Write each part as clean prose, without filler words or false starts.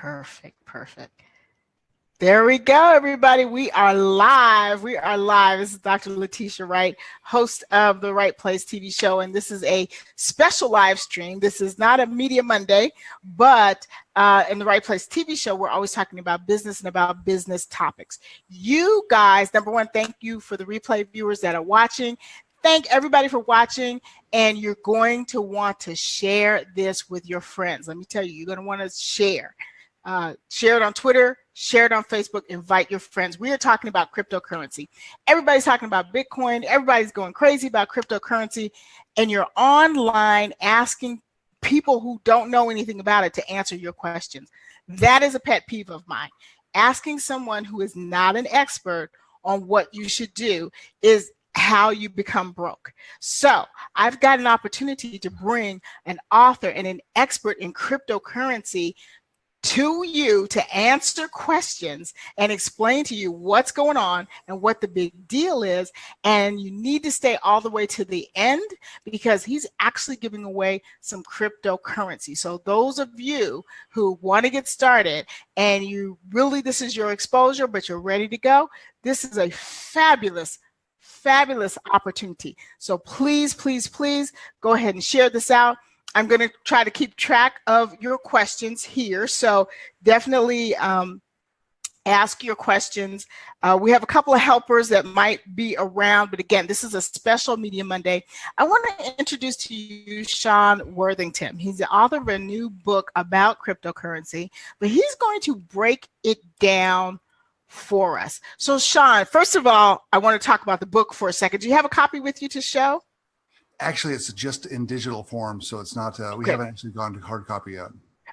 Perfect, perfect. There we go, everybody. We are live. We are live. This is Dr. Letitia Wright, host of the Right Place TV show, and this is a special live stream. This is not a Media Monday, but in the Right Place TV show, we're always talking about business and about business topics. You guys, number one, thank you for the replay viewers that are watching. Thank everybody for watching, and you're going to want to share this with your friends. Let me tell you, you're going to want to share. Share it on Twitter, share it on Facebook, invite your friends. We are talking about cryptocurrency. Everybody's talking about Bitcoin. Everybody's going crazy about cryptocurrency, and you're online asking people who don't know anything about it to answer your questions. That is a pet peeve of mine. Asking someone who is not an expert on what you should do is how you become broke. So I've got an opportunity to bring an author and an expert in cryptocurrency to you to answer questions and explain to you what's going on and what the big deal is. And you need to stay all the way to the end because he's actually giving away some cryptocurrency. So those of you who want to get started and you really, this is your exposure, but you're ready to go, this is a fabulous opportunity. So please, please, please go ahead and share this out. I'm going to try to keep track of your questions here. So definitely ask your questions. We have a couple of helpers that might be around, but again, this is a special Media Monday. I want to introduce to you Sean Worthington. He's the author of a new book about cryptocurrency, but he's going to break it down for us. So Sean, first of all, I want to talk about the book for a second. Do you have a copy with you to show? Actually, it's just in digital form, so it's not, we haven't actually gone to hard copy yet.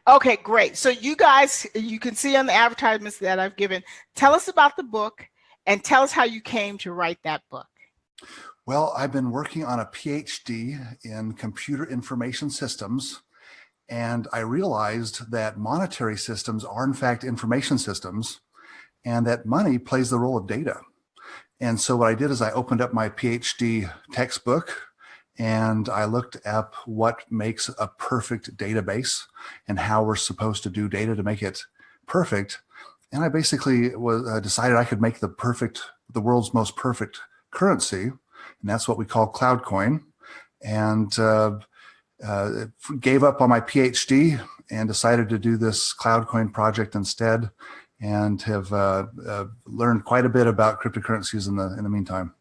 Okay, great. So you guys, you can see on the advertisements that I've given, tell us about the book and tell us how you came to write that book. Well, I've been working on a PhD in computer information systems, and I realized that monetary systems are in fact information systems, and that money plays the role of data. And so what I did is I opened up my PhD textbook, and I looked at what makes a perfect database and how we're supposed to do data to make it perfect. And I basically decided I could make the world's most perfect currency, and that's what we call CloudCoin. And gave up on my PhD and decided to do this CloudCoin project instead, and have learned quite a bit about cryptocurrencies in the meantime.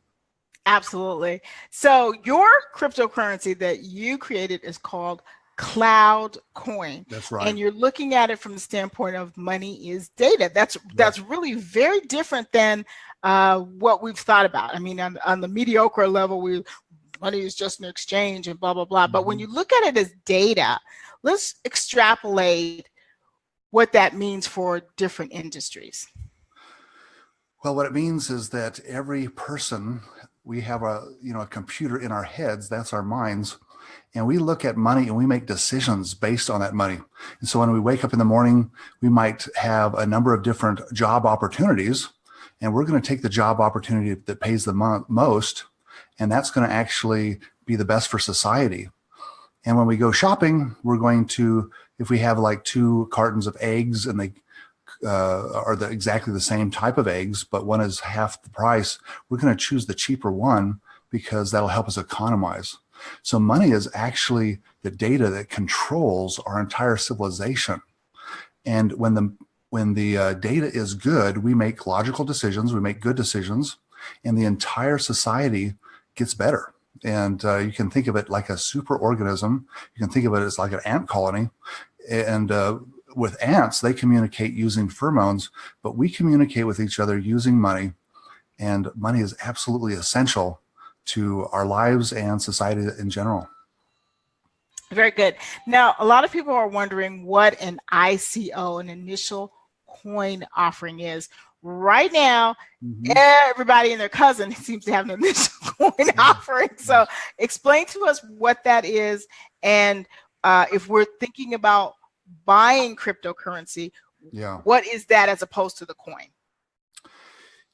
Absolutely. So your cryptocurrency that you created is called CloudCoin. That's right. And you're looking at it from the standpoint of money is data. That's really very different than what we've thought about. I mean, on the mediocre level, money is just an exchange and blah, blah, blah. But when you look at it as data, let's extrapolate what that means for different industries. Well, what it means is that every person, we have a computer in our heads, that's our minds, and we look at money and we make decisions based on that money. And so when we wake up in the morning, we might have a number of different job opportunities, and we're going to take the job opportunity that pays the most, and that's going to actually be the best for society. And when we go shopping, we're going to, if we have like 2 cartons of eggs and they are exactly the same type of eggs, but one is half the price, we're going to choose the cheaper one because that'll help us economize. So money is actually the data that controls our entire civilization. And when the data is good, we make logical decisions, we make good decisions, and the entire society gets better. And you can think of it like a super organism. You can think of it as like an ant colony. And with ants, they communicate using pheromones, but we communicate with each other using money, and money is absolutely essential to our lives and society in general. Very good. Now, a lot of people are wondering what an ICO, an initial coin offering, is. Right now, everybody and their cousin seems to have an initial coin offering. So explain to us what that is, and if we're thinking about buying cryptocurrency, what is that as opposed to the coin?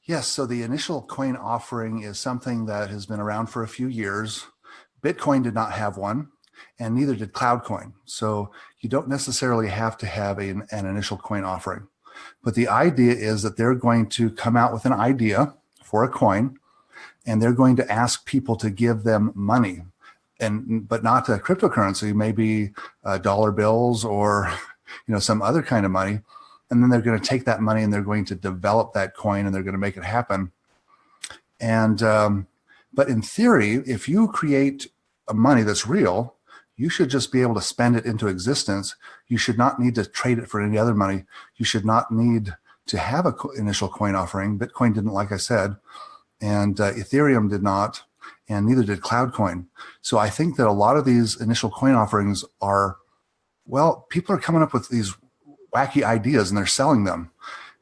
Yes, so the initial coin offering is something that has been around for a few years. Bitcoin did not have one. and neither did CloudCoin. So you don't necessarily have to have an initial coin offering. But the idea is that they're going to come out with an idea for a coin, and they're going to ask people to give them money, but not a cryptocurrency, maybe dollar bills or some other kind of money. And then they're going to take that money and they're going to develop that coin and they're going to make it happen. And but in theory, if you create a money that's real, you should just be able to spend it into existence. You should not need to trade it for any other money. You should not need to have an initial coin offering. Bitcoin didn't, like I said, and Ethereum did not, and neither did CloudCoin. So I think that a lot of these initial coin offerings are, well, people are coming up with these wacky ideas and they're selling them.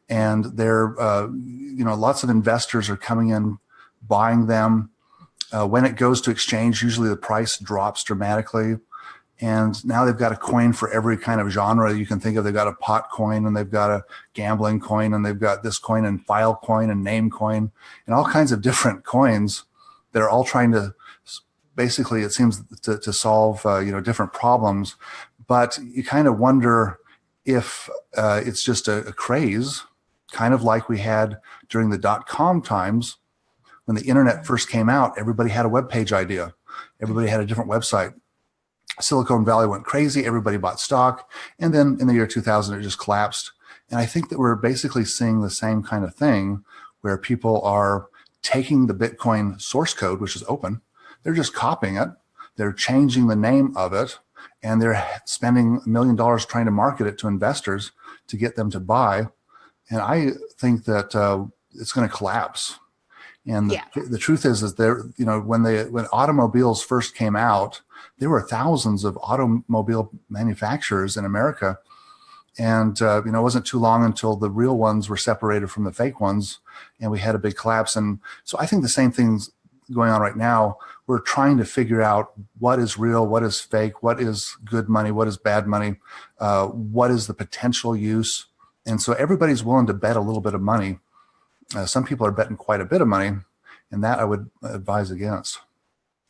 And they're, lots of investors are coming in, buying them. When it goes to exchange, usually the price drops dramatically. And now they've got a coin for every kind of genre you can think of. They've got a pot coin, and they've got a gambling coin, and they've got this coin and file coin and name coin and all kinds of different coins that are all trying to, basically, it seems to solve, different problems. But you kind of wonder if it's just a craze, kind of like we had during the .com times. When the internet first came out, everybody had a web page idea. Everybody had a different website. Silicon Valley went crazy. Everybody bought stock. And then in the year 2000, it just collapsed. And I think that we're basically seeing the same kind of thing where people are taking the Bitcoin source code, which is open. They're just copying it. They're changing the name of it. And they're spending $1 million trying to market it to investors to get them to buy. And I think that it's going to collapse. And the truth is there, when automobiles first came out, there were thousands of automobile manufacturers in America. And, it wasn't too long until the real ones were separated from the fake ones, and we had a big collapse. And so I think the same thing's going on right now. We're trying to figure out what is real, what is fake, what is good money, what is bad money, what is the potential use. And so everybody's willing to bet a little bit of money. Some people are betting quite a bit of money, and that I would advise against.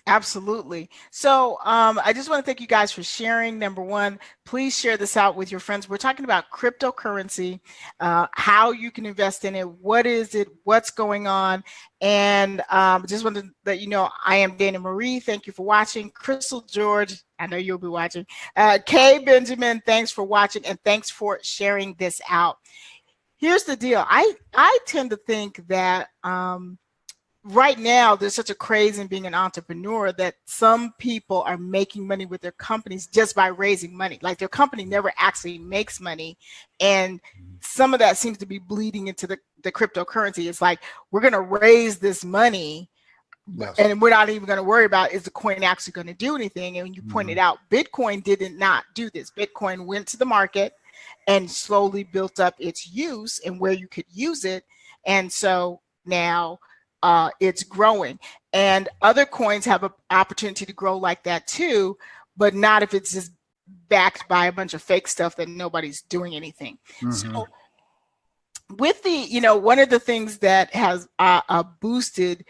Absolutely. So I just want to thank you guys for sharing. Number one, please share this out with your friends. We're talking about cryptocurrency, how you can invest in it, what is it, what's going on. And just wanted to let you know, I am Dana Marie. Thank you for watching. Crystal George, I know you'll be watching. Kay Benjamin, thanks for watching, and thanks for sharing this out. Here's the deal. I tend to think that right now there's such a craze in being an entrepreneur that some people are making money with their companies just by raising money. Like their company never actually makes money. And some of that seems to be bleeding into the cryptocurrency. It's like, we're going to raise this money. Yes. And we're not even going to worry about, is the coin actually going to do anything? And you pointed out, Bitcoin did not do this. Bitcoin went to the market and slowly built up its use and where you could use it. And so now it's growing. And other coins have an opportunity to grow like that too, but not if it's just backed by a bunch of fake stuff that nobody's doing anything. So with the, one of the things that has boosted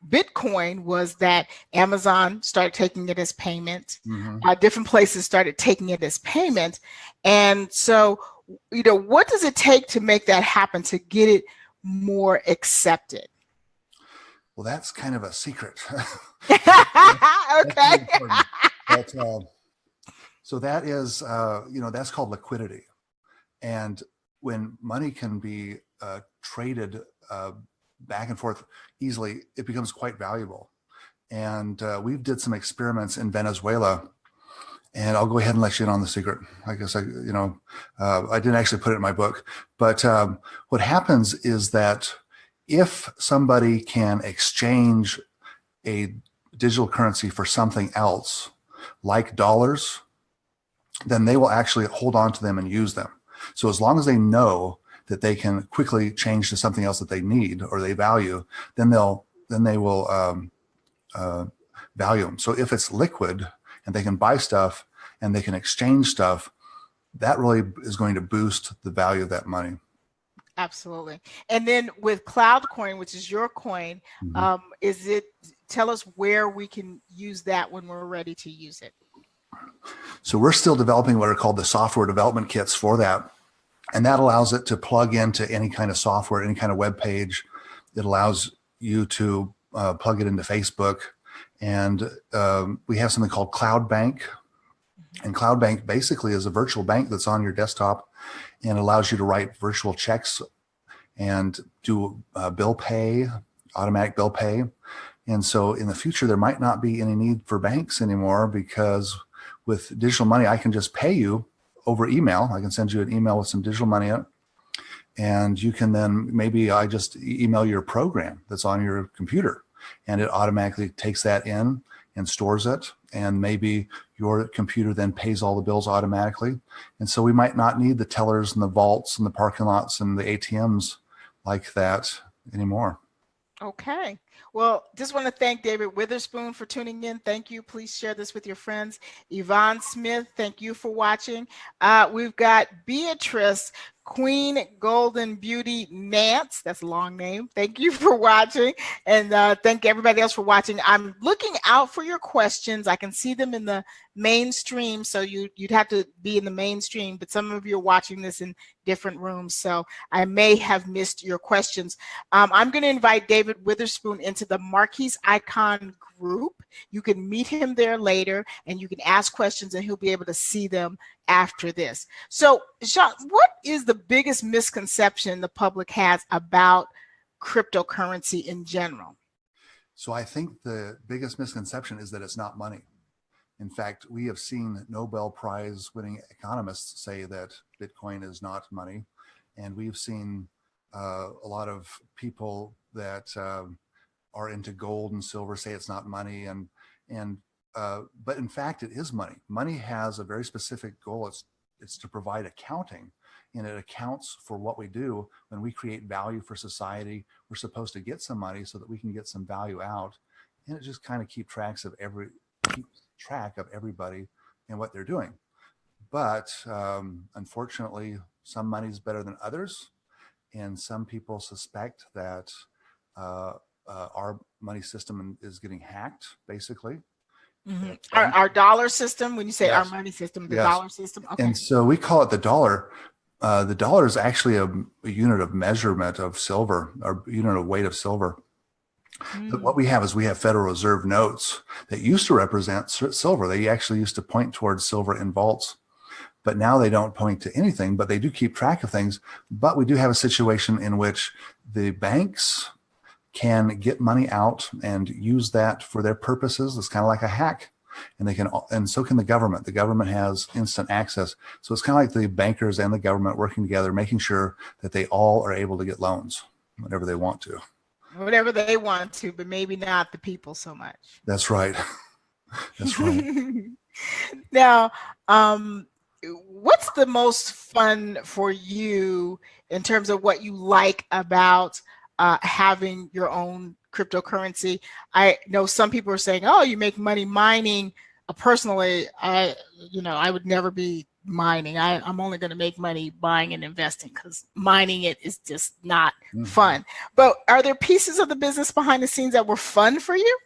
Bitcoin was that Amazon started taking it as payment. Different places started taking it as payment. And so, what does it take to make that happen, to get it more accepted? Well, that's kind of a secret. Okay. But, so that is, that's called liquidity. And when money can be traded back and forth easily, it becomes quite valuable. And we did some experiments in Venezuela, and I'll go ahead and let you in on the secret. I guess I didn't actually put it in my book, but what happens is that if somebody can exchange a digital currency for something else, like dollars, then they will actually hold on to them and use them. So as long as they know that they can quickly change to something else that they need or they value, then they will value them. So if it's liquid and they can buy stuff and they can exchange stuff, that really is going to boost the value of that money. Absolutely. And then with CloudCoin, which is your coin, tell us where we can use that when we're ready to use it. So we're still developing what are called the software development kits for that. And that allows it to plug into any kind of software, any kind of web page. It allows you to plug it into Facebook. And we have something called Cloud Bank. And Cloud Bank basically is a virtual bank that's on your desktop and allows you to write virtual checks and do bill pay, automatic bill pay. And so in the future, there might not be any need for banks anymore, because with digital money, I can just pay you over email. I can send you an email with some digital money in it. And you can then, maybe I just email your program that's on your computer, and it automatically takes that in and stores it. And maybe your computer then pays all the bills automatically. And so we might not need the tellers and the vaults and the parking lots and the ATMs like that anymore. Okay. Well, just want to thank David Witherspoon for tuning in. Thank you. Please share this with your friends. Yvonne Smith, thank you for watching. We've got Beatrice, Queen Golden Beauty Nance. That's a long name. Thank you for watching. And thank everybody else for watching. I'm looking out for your questions. I can see them in the mainstream. So you'd have to be in the mainstream, but some of you are watching this in different rooms. So I may have missed your questions. I'm going to invite David Witherspoon into the Marquise Icon group. You can meet him there later, and you can ask questions, and he'll be able to see them after this. So, Sean, what is the biggest misconception the public has about cryptocurrency in general? So I think the biggest misconception is that it's not money. In fact, we have seen Nobel Prize winning economists say that Bitcoin is not money. And we've seen a lot of people that are into gold and silver say it's not money. But in fact, it is money. Money has a very specific goal. It's to provide accounting, and it accounts for what we do. When we create value for society, we're supposed to get some money so that we can get some value out. And it just kind of keeps track of everybody and what they're doing. But unfortunately, some money is better than others. And some people suspect that our money system is getting hacked, basically. Mm-hmm. Our dollar system, when you say our money system, the dollar system. Okay. And so we call it the dollar. The dollar is actually a unit of measurement of silver, or unit of weight of silver. But what we have is we have Federal Reserve notes that used to represent silver. They actually used to point towards silver in vaults, but now they don't point to anything, but they do keep track of things. But we do have a situation in which the banks can get money out and use that for their purposes. It's kind of like a hack, and so can the government. The government has instant access. So it's kind of like the bankers and the government working together, making sure that they all are able to get loans whenever they want to. Whatever they want to, but maybe not the people so much. That's right. That's right. Now, what's the most fun for you in terms of what you like about having your own cryptocurrency? I know some people are saying, "Oh, you make money mining." Personally, I would never be mining. I'm only going to make money buying and investing, because mining it is just not fun. But are there pieces of the business behind the scenes that were fun for you?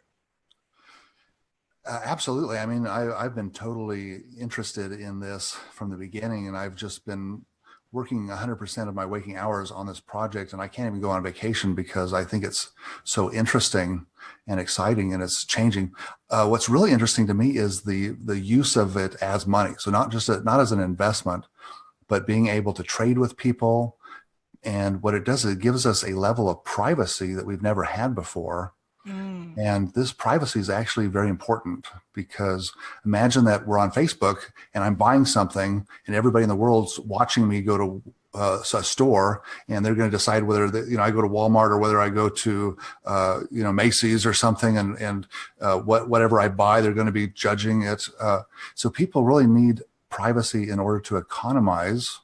Absolutely. I mean, I've been totally interested in this from the beginning, and I've just been working 100% of my waking hours on this project, and I can't even go on vacation because I think it's so interesting and exciting, and it's changing. What's really interesting to me is the use of it as money. So not as an investment, but being able to trade with people. And what it does is it gives us a level of privacy that we've never had before. And this privacy is actually very important, because imagine that we're on Facebook and I'm buying something and everybody in the world's watching me go to a store, and they're going to decide whether I go to Walmart or whether I go to Macy's or something, and whatever I buy, they're going to be judging it. So people really need privacy in order to economize,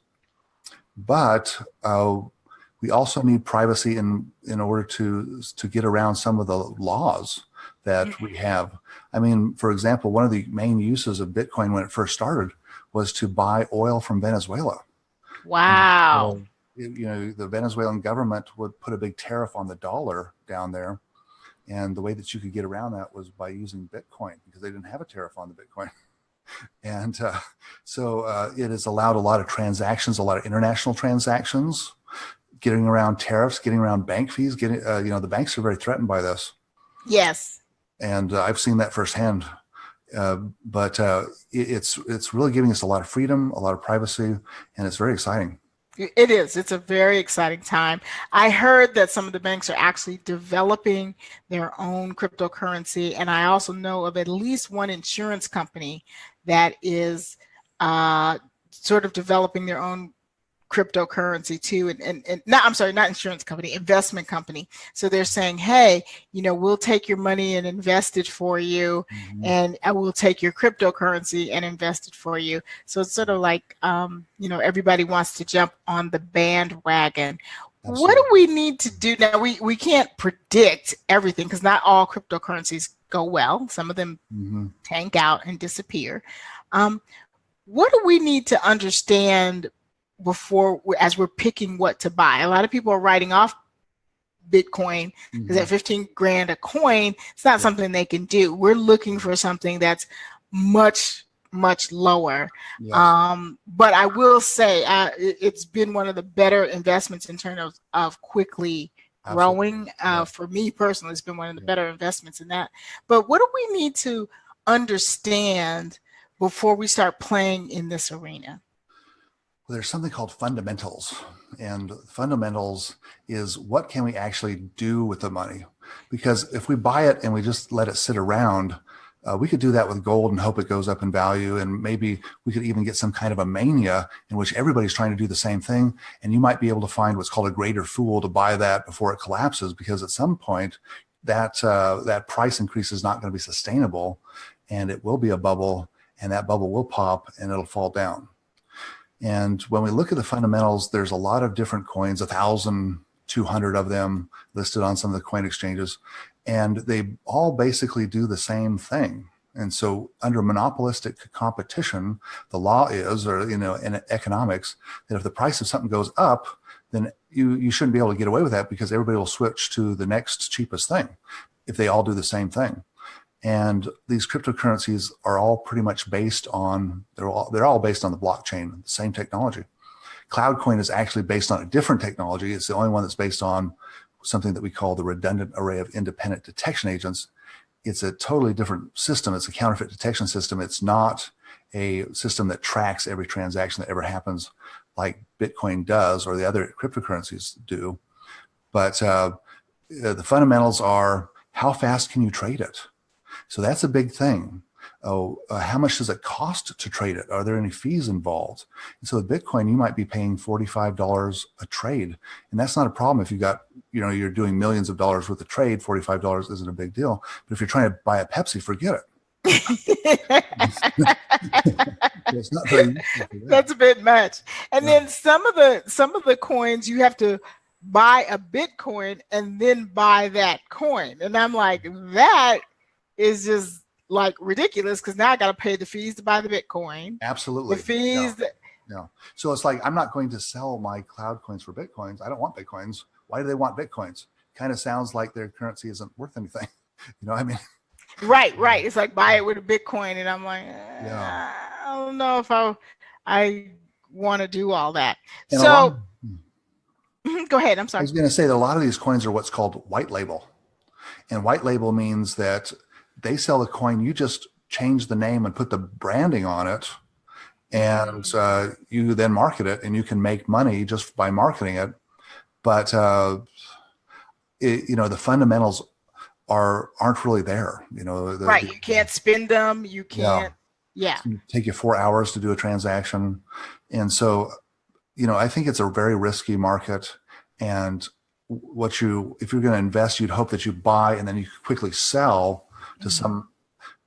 but we also need privacy in order to get around some of the laws that we have. I mean, for example, one of the main uses of Bitcoin when it first started was to buy oil from Venezuela. Wow. The Venezuelan government would put a big tariff on the dollar down there. And the way that you could get around that was by using Bitcoin, because they didn't have a tariff on the Bitcoin. And so it has allowed a lot of transactions, a lot of international transactions, getting around tariffs, getting around bank fees, the banks are very threatened by this. Yes. And I've seen that firsthand. But it's really giving us a lot of freedom, a lot of privacy, and it's very exciting. It is. It's a very exciting time. I heard that some of the banks are actually developing their own cryptocurrency, and I also know of at least one insurance company that is sort of developing their own cryptocurrency too, and not insurance company, investment company. So they're saying, hey, we'll take your money and invest it for you, and I will take your cryptocurrency and invest it for you. So it's sort of like, everybody wants to jump on the bandwagon. Absolutely. What do we need to do now? We can't predict everything, because not all cryptocurrencies go well. Some of them tank out and disappear. What do we need to understand as we're picking what to buy? A lot of people are writing off Bitcoin because at 15 grand a coin, it's not something they can do. We're looking for something that's much, much lower. Yes. But I will say it's been one of the better investments in terms of quickly growing. For me personally, it's been one of the better investments in that. But what do we need to understand before we start playing in this arena? Well, there's something called fundamentals, and fundamentals is what can we actually do with the money? Because if we buy it and we just let it sit around, we could do that with gold and hope it goes up in value. And maybe we could even get some kind of a mania in which everybody's trying to do the same thing. And you might be able to find what's called a greater fool to buy that before it collapses, because at some point that price increase is not going to be sustainable, and it will be a bubble, and that bubble will pop and it'll fall down. And when we look at the fundamentals, there's a lot of different coins, 1,200 of them listed on some of the coin exchanges, and they all basically do the same thing. And so under monopolistic competition, the law is, or in economics, that if the price of something goes up, then you shouldn't be able to get away with that, because everybody will switch to the next cheapest thing if they all do the same thing. And these cryptocurrencies are all pretty much based on, they're all based on the blockchain, the same technology. CloudCoin is actually based on a different technology. It's the only one that's based on something that we call the redundant array of independent detection agents. It's a totally different system. It's a counterfeit detection system. It's not a system that tracks every transaction that ever happens like Bitcoin does or the other cryptocurrencies do. But the fundamentals are, how fast can you trade it? So that's a big thing. How much does it cost to trade it? Are there any fees involved? And so with Bitcoin, you might be paying $45 a trade. And that's not a problem if you're doing millions of dollars worth of trade. $45 isn't a big deal. But if you're trying to buy a Pepsi, forget it. It's not very useful for that. That's a bit much. And then some of the coins, you have to buy a Bitcoin and then buy that coin. And I'm like, that is just like ridiculous, because now I got to pay the fees to buy the Bitcoin. Absolutely. The fees. Yeah. So it's like, I'm not going to sell my cloud coins for Bitcoins. I don't want Bitcoins. Why do they want Bitcoins? Kind of sounds like their currency isn't worth anything. You know what I mean? Right. It's like, buy it with a Bitcoin. And I'm like, I don't know if I want to do all that. And so go ahead. I'm sorry. I was going to say that a lot of these coins are what's called white label. And white label means that they sell the coin, you just change the name and put the branding on it, and you then market it, and you can make money just by marketing it. But the fundamentals aren't really there. Right. You can't spend them. You can't. Yeah. It take you 4 hours to do a transaction, and so I think it's a very risky market. And if you're going to invest, you'd hope that you buy and then you quickly sell to some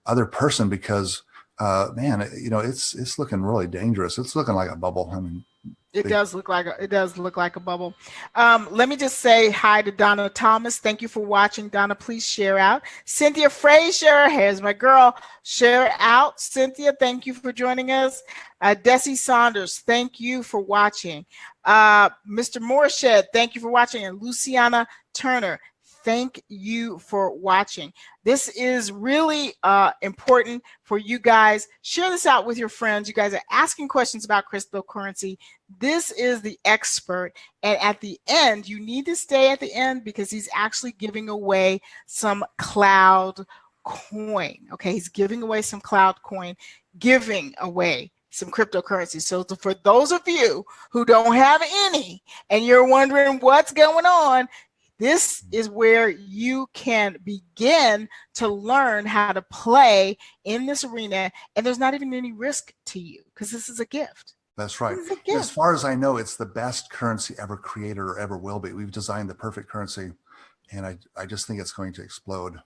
other person, because it's looking really dangerous. It's looking like a bubble. I mean, It does look like a bubble. Let me just say hi to Donna Thomas. Thank you for watching, Donna. Please share out. Cynthia Frazier, here's my girl. Share out, Cynthia. Thank you for joining us. Desi Saunders, thank you for watching. Mr. Morshed, thank you for watching, and Luciana Turner, thank you for watching. This is really important for you guys. Share this out with your friends. You guys are asking questions about cryptocurrency. This is the expert. And at the end, you need to stay at the end because he's actually giving away some CloudCoin. Okay, he's giving away some CloudCoin, giving away some cryptocurrency. So for those of you who don't have any and you're wondering what's going on, this is where you can begin to learn how to play in this arena, and there's not even any risk to you because this is a gift. That's right. As far as I know, it's the best currency ever created or ever will be. We've designed the perfect currency, and I just think it's going to explode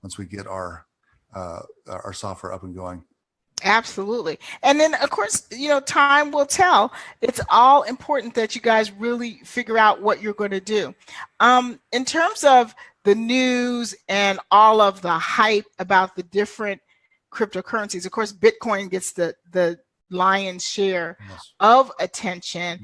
once we get our software up and going. Absolutely. And then, of course, time will tell. It's all important that you guys really figure out what you're going to do. In terms of the news and all of the hype about the different cryptocurrencies, of course, Bitcoin gets the lion's share of attention.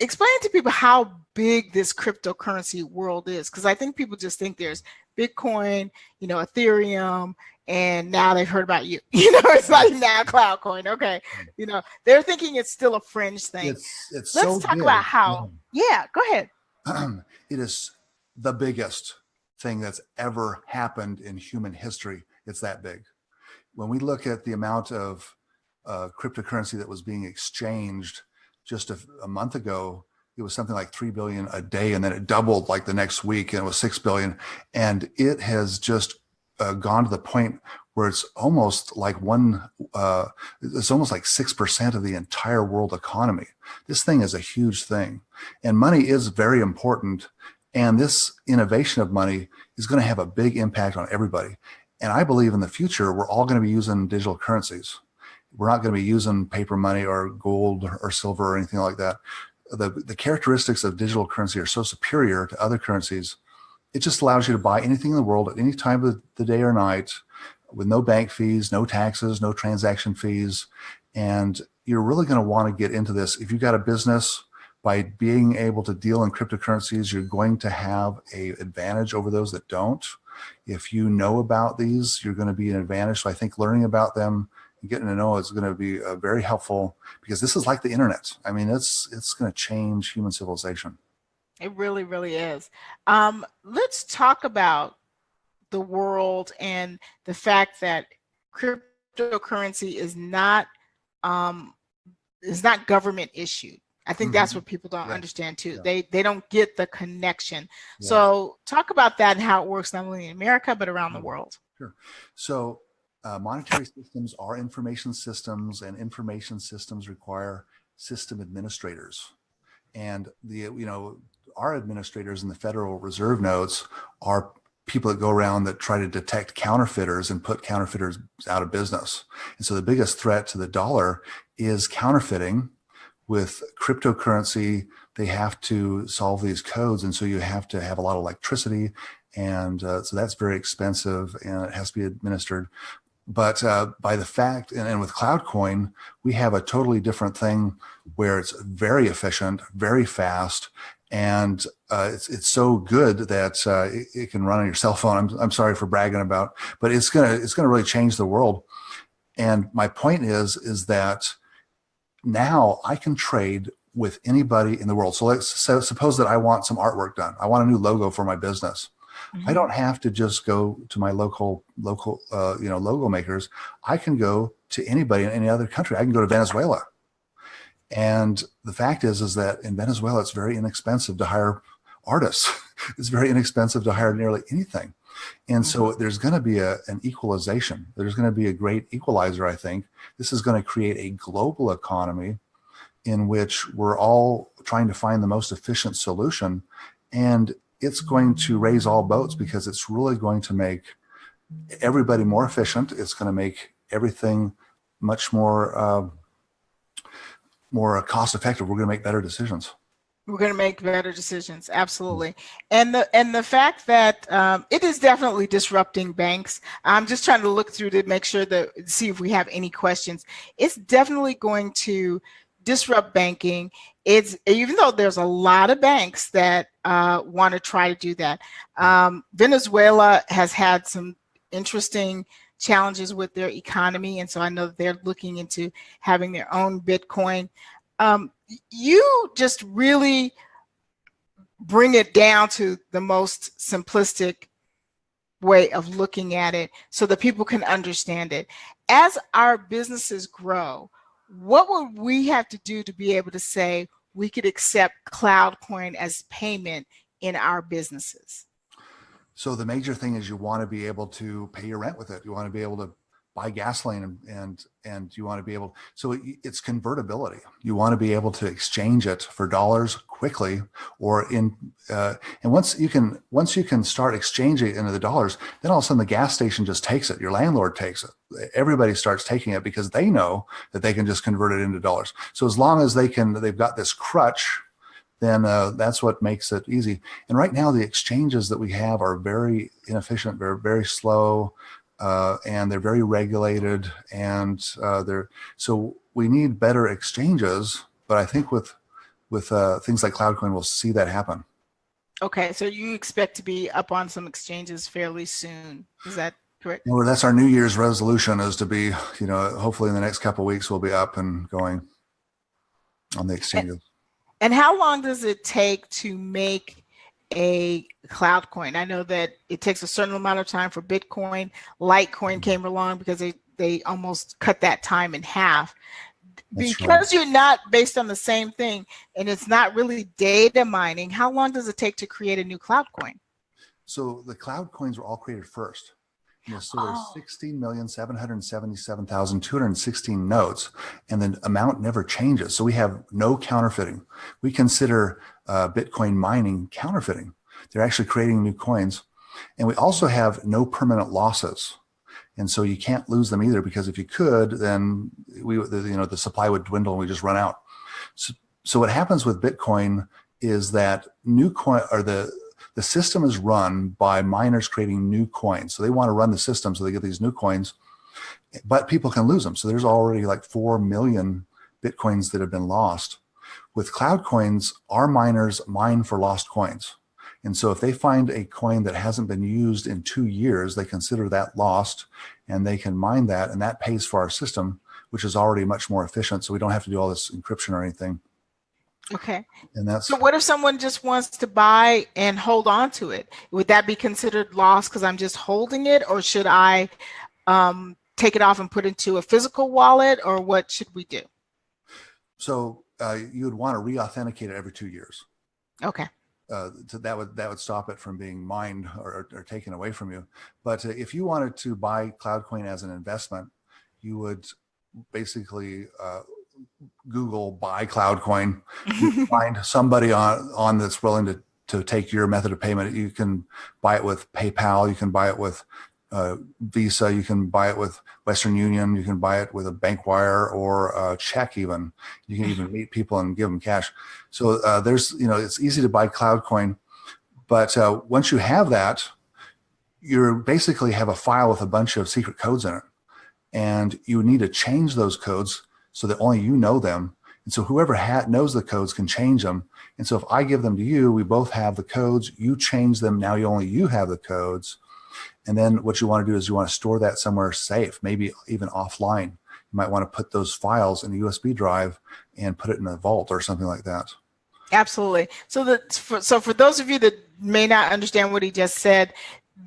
Explain to people how big this cryptocurrency world is, because I think people just think there's Bitcoin, Ethereum, and now they've heard about you. It's like now CloudCoin. Okay, they're thinking it's still a fringe thing. Let's talk about how. Yeah, go ahead. It is the biggest thing that's ever happened in human history. It's that big. When we look at the amount of cryptocurrency that was being exchanged just a month ago, it was something like 3 billion a day, and then it doubled like the next week, and it was 6 billion, and it has just gone to the point where it's almost like it's almost like 6% of the entire world economy. This thing is a huge thing, and money is very important. And this innovation of money is going to have a big impact on everybody. And I believe in the future, we're all going to be using digital currencies. We're not going to be using paper money or gold or silver or anything like that. The characteristics of digital currency are so superior to other currencies. It just allows you to buy anything in the world at any time of the day or night with no bank fees, no taxes, no transaction fees. And you're really going to want to get into this. If you've got a business, by being able to deal in cryptocurrencies, you're going to have an advantage over those that don't. If you know about these, you're going to be an advantage. So I think learning about them and getting to know is going to be very helpful, because this is like the internet. I mean, it's going to change human civilization. It really, really is. Let's talk about the world and the fact that cryptocurrency is not government issued. I think that's what people don't understand too. Yeah. They don't get the connection. Yeah. So talk about that and how it works not only in America but around the world. Sure. So monetary systems are information systems, and information systems require system administrators. And our administrators in the Federal Reserve notes are people that go around that try to detect counterfeiters and put counterfeiters out of business. And so the biggest threat to the dollar is counterfeiting. With cryptocurrency, they have to solve these codes, and so you have to have a lot of electricity, and so that's very expensive, and it has to be administered. But by the fact, and with CloudCoin, we have a totally different thing where it's very efficient, very fast, and it's so good that it can run on your cell phone. I'm sorry for bragging about, but it's gonna really change the world. And my point is that now I can trade with anybody in the world. So suppose that I want some artwork done. I want a new logo for my business. I don't have to just go to my local logo makers. I can go to anybody in any other country. I can go to Venezuela. And the fact is that in Venezuela, it's very inexpensive to hire artists. It's very inexpensive to hire nearly anything. And so there's going to be an equalization. There's going to be a great equalizer, I think. This is going to create a global economy in which we're all trying to find the most efficient solution. And it's going to raise all boats, because it's really going to make everybody more efficient. It's going to make everything much more more cost effective, we're going to make better decisions. We're going to make better decisions. Absolutely. And the fact that it is definitely disrupting banks. I'm just trying to look through to make sure that see if we have any questions. It's definitely going to disrupt banking. It's even though there's a lot of banks that want to try to do that. Venezuela has had some interesting challenges with their economy, and so I know that they're looking into having their own Bitcoin. You just really bring it down to the most simplistic way of looking at it so that people can understand it. As our businesses grow, what would we have to do to be able to say we could accept CloudCoin as payment in our businesses? So the major thing is you want to be able to pay your rent with it. You want to be able to buy gasoline and you want to be able, so it's convertibility. You want to be able to exchange it for dollars quickly, or and once you can start exchanging it into the dollars, then all of a sudden the gas station just takes it. Your landlord takes it. Everybody starts taking it because they know that they can just convert it into dollars. So as long as they've got this crutch, then that's what makes it easy. And right now the exchanges that we have are very inefficient, very, very slow. And they're very regulated, and so we need better exchanges. But I think with things like CloudCoin, we'll see that happen. Okay, so you expect to be up on some exchanges fairly soon. Is that correct? Well, that's our New Year's resolution, is to be, hopefully in the next couple of weeks we'll be up and going on the exchanges. And how long does it take to make a CloudCoin? I know that it takes a certain amount of time for Bitcoin. Litecoin came along because they almost cut that time in half. That's because right. You're not based on the same thing and it's not really data mining. How long does it take to create a new CloudCoin? So the CloudCoins were all created first. So there's 16,777,216 nodes, and the amount never changes. So we have no counterfeiting. We consider Bitcoin mining counterfeiting. They're actually creating new coins. And we also have no permanent losses. And so you can't lose them either, because if you could, then the supply would dwindle and we just run out. So what happens with Bitcoin is that new coin, or the system is run by miners creating new coins. So they want to run the system so they get these new coins, but people can lose them. So there's already like 4 million Bitcoins that have been lost. With CloudCoins, our miners mine for lost coins. And so if they find a coin that hasn't been used in 2 years, they consider that lost and they can mine that, and that pays for our system, which is already much more efficient. So we don't have to do all this encryption or anything. Okay. And that's, so what if someone just wants to buy and hold on to it? Would that be considered lost because I'm just holding it, or should I take it off and put it into a physical wallet, or what should we do? So you would want to re-authenticate it every 2 years. Okay. That would stop it from being mined or taken away from you. But if you wanted to buy CloudCoin as an investment, you would basically Google buy CloudCoin. You find somebody on that's willing to take your method of payment. You can buy it with PayPal. You can buy it with Visa. You can buy it with Western Union. You can buy it with a bank wire or a check. Even you can even meet people and give them cash. So there's it's easy to buy CloudCoin, but once you have that, you basically have a file with a bunch of secret codes in it, and you need to change those codes so that only you know them. And so whoever knows the codes can change them. And so if I give them to you, we both have the codes, you change them, now only you have the codes. And then what you want to do is you want to store that somewhere safe, maybe even offline. You might want to put those files in a USB drive and put it in a vault or something like that. Absolutely. So for those of you that may not understand what he just said,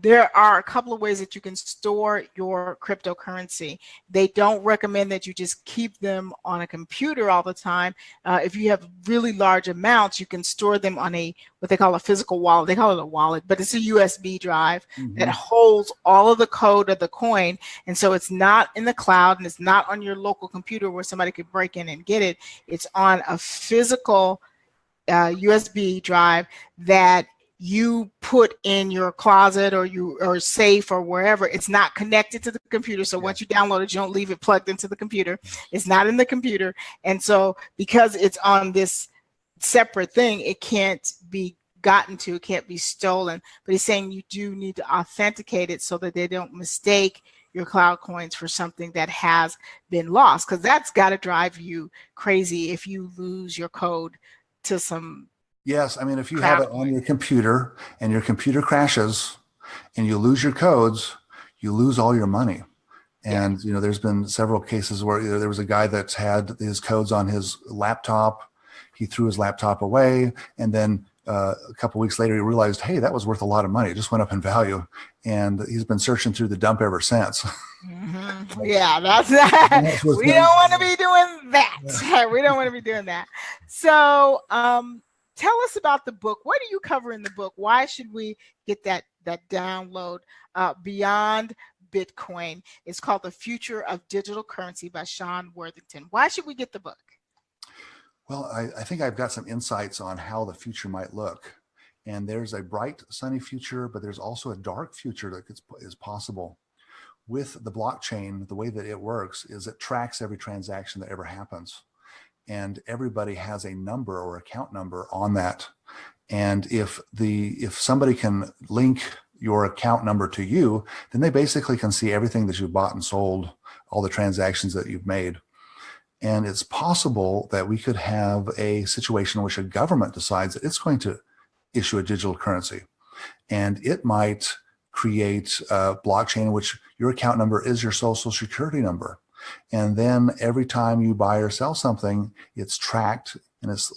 there are a couple of ways that you can store your cryptocurrency. They don't recommend that you just keep them on a computer all the time. If you have really large amounts, you can store them on what they call a physical wallet. They call it a wallet, but it's a USB drive that holds all of the code of the coin. And so it's not in the cloud, and it's not on your local computer where somebody could break in and get it. It's on a physical USB drive that you put in your closet or safe or wherever. It's not connected to the computer. So once you download it, you don't leave it plugged into the computer. It's not in the computer. And so because it's on this separate thing, it can't be gotten to, it can't be stolen. But he's saying you do need to authenticate it so that they don't mistake your cloud coins for something that has been lost, because that's got to drive you crazy if you lose your code to some. Yes, I mean, if you have it on your computer and your computer crashes and you lose your codes, you lose all your money. And there's been several cases where there was a guy that's had his codes on his laptop. He threw his laptop away, and then a couple of weeks later, he realized, hey, that was worth a lot of money. It just went up in value. And he's been searching through the dump ever since. Mm-hmm. Yeah, that's that. We don't want to be doing that. We don't want to be doing that. So tell us about the book. What do you cover in the book? Why should we get that download? Beyond Bitcoin. It's called The Future of Digital Currency by Sean Worthington. Why should we get the book? Well, I think I've got some insights on how the future might look. And there's a bright, sunny future, but there's also a dark future that is possible. With the blockchain, the way that it works is it tracks every transaction that ever happens. And everybody has a number or account number on that. And if somebody can link your account number to you, then they basically can see everything that you've bought and sold, all the transactions that you've made. And it's possible that we could have a situation in which a government decides that it's going to issue a digital currency. And it might create a blockchain in which your account number is your social security number. And then every time you buy or sell something, it's tracked, and it's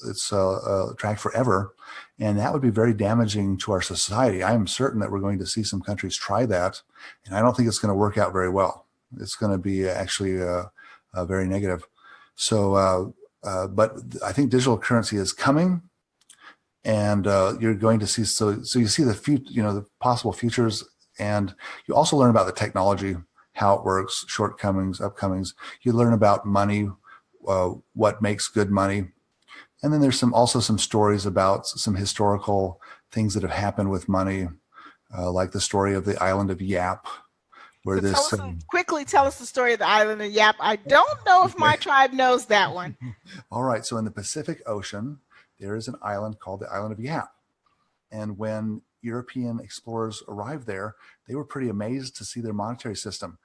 tracked forever. And that would be very damaging to our society. I am certain that we're going to see some countries try that. And I don't think it's going to work out very well. It's going to be actually very negative. So, but I think digital currency is coming, and you're going to see. So you see the possible futures, and you also learn about the technology, how it works, shortcomings, upcomings. You learn about money, what makes good money, and then there's also some stories about some historical things that have happened with money, like the story of the island of Yap. Where Quickly tell us the story of the island of Yap. I don't know if my tribe knows that one. All right. So in the Pacific Ocean, there is an island called the island of Yap. And when European explorers arrived there, they were pretty amazed to see their monetary system.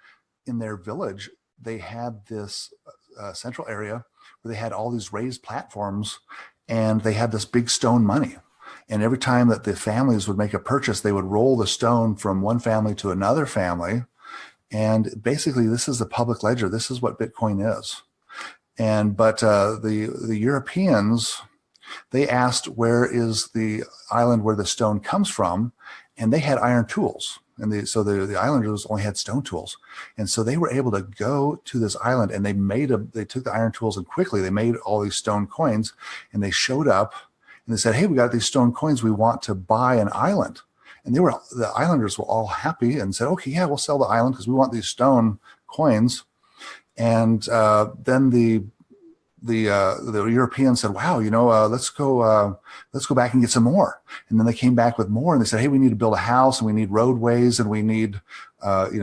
In their village, they had this central area where they had all these raised platforms, and they had this big stone money. And every time that the families would make a purchase, they would roll the stone from one family to another family. And basically, this is the public ledger. This is what Bitcoin is. But the Europeans, they asked, where is the island where the stone comes from? And they had iron tools. And so the islanders only had stone tools. And so they were able to go to this island, and they took the iron tools, and quickly they made all these stone coins, and they showed up and they said, hey, we got these stone coins. We want to buy an island. And the islanders were all happy and said, okay, yeah, we'll sell the island because we want these stone coins. And then the Europeans said, wow, let's go back and get some more. And then they came back with more, and they said, hey, we need to build a house, and we need roadways, and we need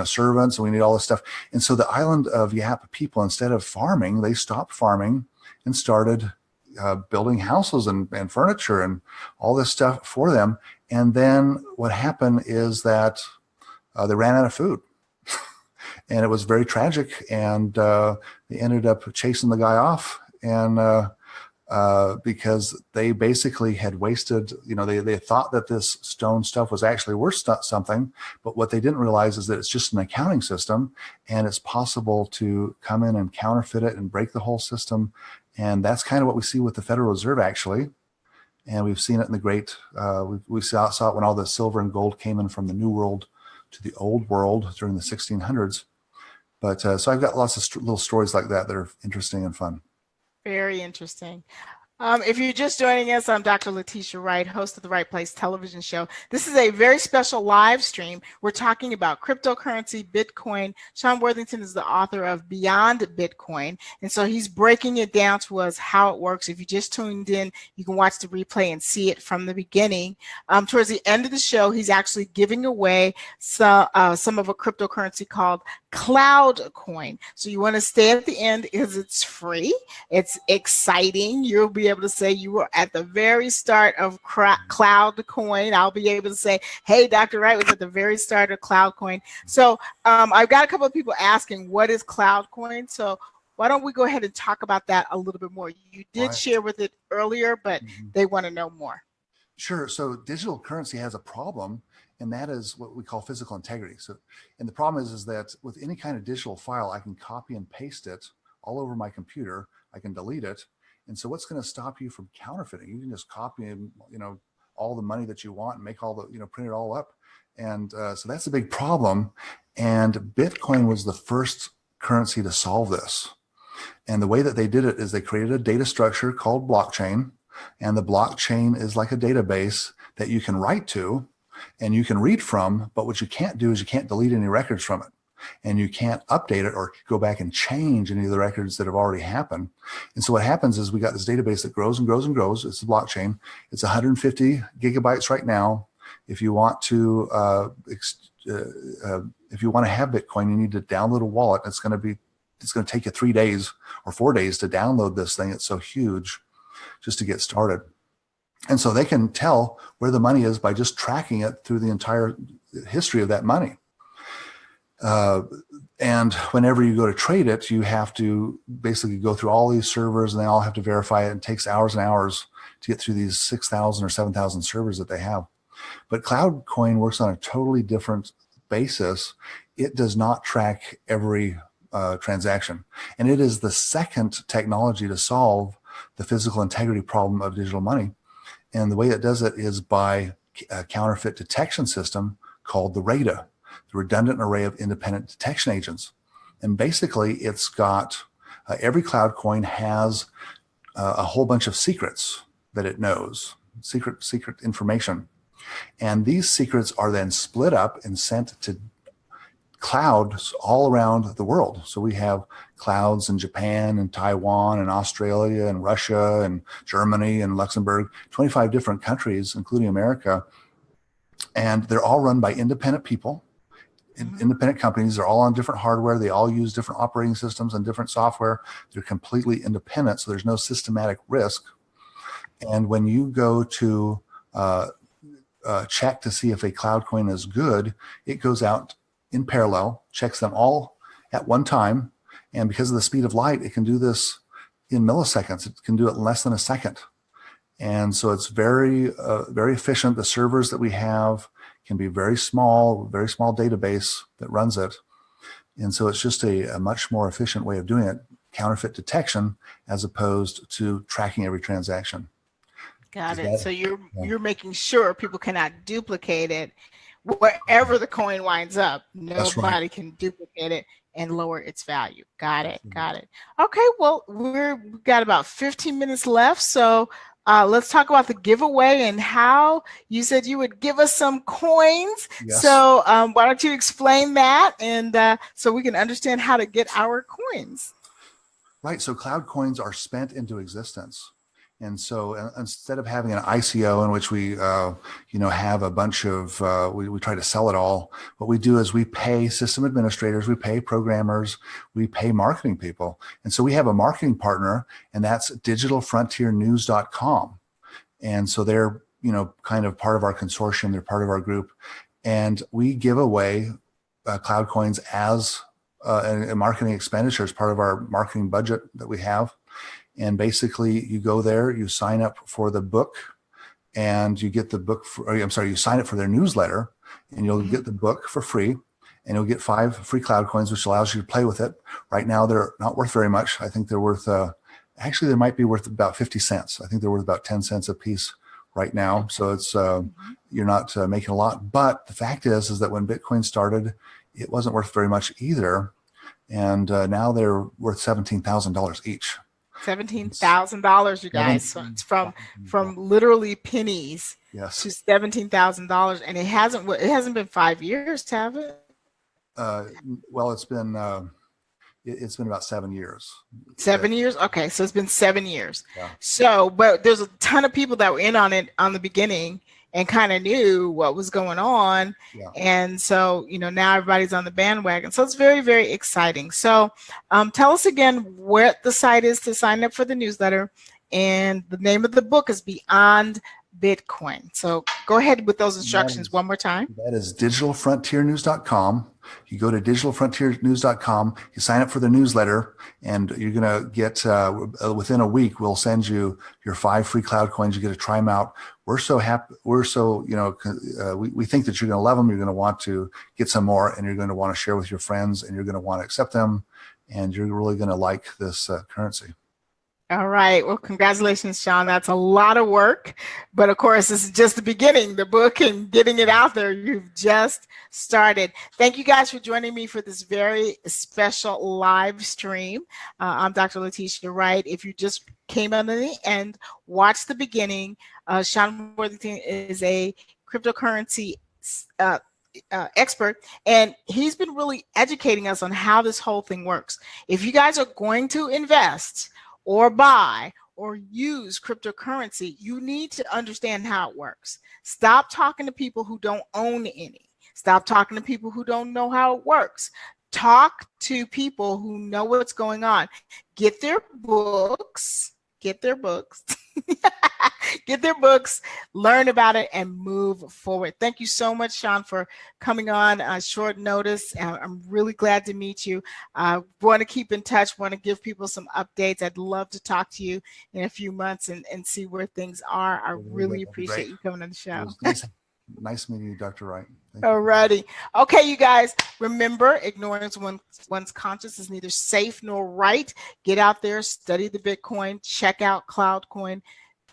servants, and we need all this stuff. And so the island of Yap people, instead of farming, they stopped farming and started building houses and furniture and all this stuff for them. And then what happened is that they ran out of food. And it was very tragic. And they ended up chasing the guy off. And because they basically had wasted, they thought that this stone stuff was actually worth something. But what they didn't realize is that it's just an accounting system. And it's possible to come in and counterfeit it and break the whole system. And that's kind of what we see with the Federal Reserve, actually. And we've seen it in the great, we saw it when all the silver and gold came in from the New World to the Old World during the 1600s. But so I've got lots of little stories like that are interesting and fun. Very interesting. If you're just joining us, I'm Dr. Letitia Wright, host of the Right Place television show. This is a very special live stream. We're talking about cryptocurrency, Bitcoin. Sean Worthington is the author of Beyond Bitcoin. And so he's breaking it down to us how it works. If you just tuned in, you can watch the replay and see it from the beginning. Towards the end of the show, he's actually giving away some of a cryptocurrency called CloudCoin. So you want to stay at the end because it's free. It's exciting. You'll be able to say you were at the very start of CloudCoin. I'll be able to say, hey, Dr. Wright was at the very start of CloudCoin. So I've got a couple of people asking, what is CloudCoin? So why don't we go ahead and talk about that a little bit more? You did share with it earlier, but they want to know more. Sure. So digital currency has a problem, and that is what we call physical integrity. So, and the problem is that with any kind of digital file, I can copy and paste it all over my computer. I can delete it. And so what's going to stop you from counterfeiting? You can just copy and, all the money that you want and make all the, print it all up. And so that's a big problem. And Bitcoin was the first currency to solve this. And the way that they did it is they created a data structure called blockchain. And the blockchain is like a database that you can write to and you can read from, but what you can't do is you can't delete any records from it. And you can't update it or go back and change any of the records that have already happened. And so what happens is we got this database that grows and grows and grows. It's the blockchain. It's 150 gigabytes right now. If you want to, if you want to have Bitcoin, you need to download a wallet. It's going to take you 3 days or 4 days to download this thing. It's so huge just to get started. And so they can tell where the money is by just tracking it through the entire history of that money. And whenever you go to trade it, you have to basically go through all these servers and they all have to verify it. It takes hours and hours to get through these 6,000 or 7,000 servers that they have. But CloudCoin works on a totally different basis. It does not track every transaction. And it is the second technology to solve the physical integrity problem of digital money. And the way it does it is by a counterfeit detection system called the RAIDA, the Redundant Array of Independent Detection Agents. And basically it's got, every CloudCoin has a whole bunch of secrets that it knows, secret information. And these secrets are then split up and sent to clouds all around the world. So we have clouds in Japan and Taiwan and Australia and Russia and Germany and Luxembourg, 25 different countries, including America. And they're all run by independent people, independent companies. They're all on different hardware. They all use different operating systems and different software. They're completely independent, so there's no systematic risk. And when you go to check to see if a CloudCoin is good, it goes out in parallel, checks them all at one time. And because of the speed of light, it can do this in milliseconds. It can do it in less than a second. And so it's very efficient. The servers that we have can be very small database that runs it. And so it's just a much more efficient way of doing it, counterfeit detection, as opposed to tracking every transaction. Got it. So you're making sure people cannot duplicate it wherever the coin winds up. Nobody can duplicate it and lower its value. Got it. Okay, well, we've got about 15 minutes left. So let's talk about the giveaway and how you said you would give us some coins. Yes. So why don't you explain that, and so we can understand how to get our coins. Right. So cloud coins are spent into existence. And so instead of having an ICO in which we, have a bunch of, we try to sell it all, what we do is we pay system administrators, we pay programmers, we pay marketing people. And so we have a marketing partner, and that's digitalfrontiernews.com. And so they're, kind of part of our consortium. They're part of our group. And we give away cloud coins as a marketing expenditure as part of our marketing budget that we have. And basically you go there, you sign up for the book, and you get the book you sign up for their newsletter, and you'll get the book for free, and you'll get 5 free cloud coins, which allows you to play with it. Right now, they're not worth very much. I think they're worth, actually they might be worth about 50 cents. I think they're worth about 10 cents a piece right now. So it's, you're not making a lot, but the fact is that when Bitcoin started, it wasn't worth very much either. And now they're worth $17,000 each. $17,000, you guys. So it's from literally pennies Yes. to $17,000, and it hasn't been 5 years, have it? Well, it's been about 7 years. 7 years? Okay, so it's been 7 years. Yeah. So, but there's a ton of people that were in on it on the beginning and kind of knew what was going on. Yeah. And so, now everybody's on the bandwagon. So it's very, very exciting. So tell us again what the site is to sign up for the newsletter. And the name of the book is Beyond Bitcoin. So go ahead with those instructions one more time. That is digitalfrontiernews.com. You go to digitalfrontiernews.com, you sign up for the newsletter, and you're going to get, within a week, we'll send you your 5 free cloud coins. You get to try them out. We're so happy. We think that you're going to love them. You're going to want to get some more, and you're going to want to share with your friends, and you're going to want to accept them, and you're really going to like this currency. All right. Well, congratulations, Sean. That's a lot of work. But of course, this is just the beginning, the book and getting it out there. You've just started. Thank you guys for joining me for this very special live stream. I'm Dr. Letitia Wright. If you just came on the end, watch the beginning. Sean Worthington is a cryptocurrency expert, and he's been really educating us on how this whole thing works. If you guys are going to invest or buy or use cryptocurrency, you need to understand how it works. Stop talking to people who don't own any. Stop talking to people who don't know how it works. Talk to people who know what's going on. Get their books, get their books, learn about it, and move forward. Thank you so much, Sean, for coming on short notice. I'm really glad to meet you. I want to keep in touch, want to give people some updates. I'd love to talk to you in a few months and see where things are. I really appreciate you coming on the show. Nice meeting you, Dr. Wright. All righty. Okay, you guys, remember, ignorance one's conscience is neither safe nor right. Get out there, study the Bitcoin, check out CloudCoin.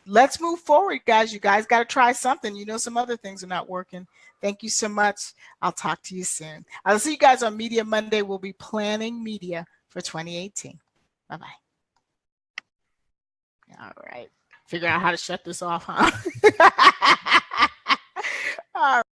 Let's move forward, guys. You guys got to try something. Some other things are not working. Thank you so much. I'll talk to you soon. I'll see you guys on Media Monday. We'll be planning media for 2018. Bye-bye. All right. Figure out how to shut this off, huh? All right.